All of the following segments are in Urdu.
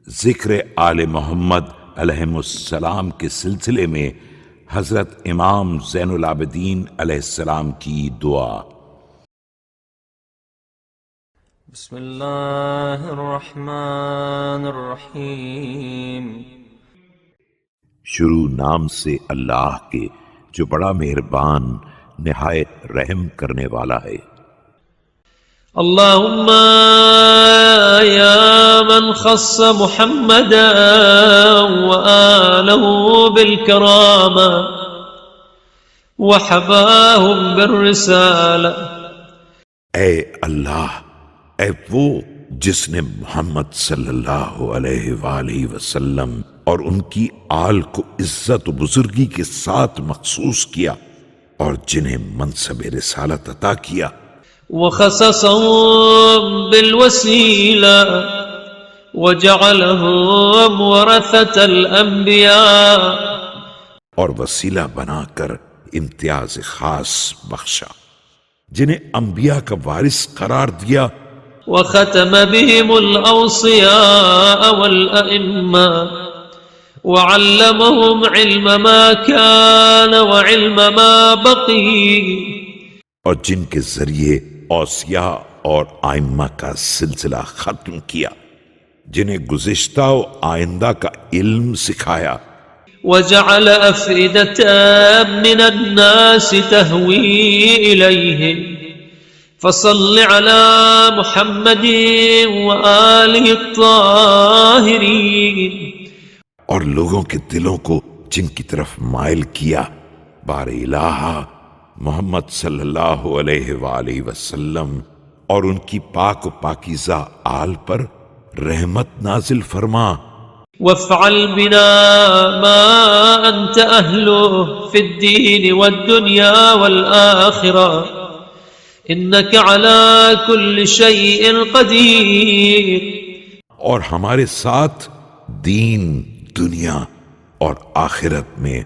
ذکر آل محمد علیہم السلام کے سلسلے میں حضرت امام زین العابدین علیہ السلام کی دعا۔ بسم اللہ الرحمن الرحیم۔ شروع نام سے اللہ کے جو بڑا مہربان نہایت رحم کرنے والا ہے۔ اللہم یا من خص محمدا وآلہ بالکرامہ وحباہم بالرسالہ۔ اے اللہ، اے وہ جس نے محمد صلی اللہ علیہ وآلہ وسلم اور ان کی آل کو عزت و بزرگی کے ساتھ مخصوص کیا اور جنہیں منصب رسالت عطا کیا، وخصصهم بالوسيلة وجعلهم ورثة الأنبياء، اور وسیلہ بنا کر امتیاز خاص بخشا، جنہیں انبیاء کا وارث قرار دیا، وختم بهم الأوصياء والأئمة وعلمهم علم ما كان وعلم ما بقي، اور جن کے ذریعے اوصیاء اور ائمہ کا سلسلہ ختم کیا، جنہیں گزشتہ و آئندہ کا علم سکھایا، وجعل أفئدة من الناس تهوي إليهم، فصل على محمد وآله الطاهرين۔ اور لوگوں کے دلوں کو جن کی طرف مائل کیا، بار الہ محمد صلی اللہ علیہ وآلہ وسلم اور ان کی پاک و پاکیزہ آل پر رحمت نازل فرما، وافعل بنا ما أنت أهله في الدين والدنيا والآخرة إنك على كل شيء قدير۔ اور ہمارے ساتھ دین، دنیا اور آخرت میں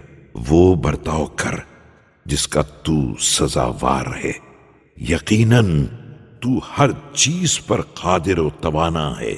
وہ برتاؤ کر جس کا تو سزاوار ہے، یقیناً تو ہر چیز پر قادر و توانا ہے۔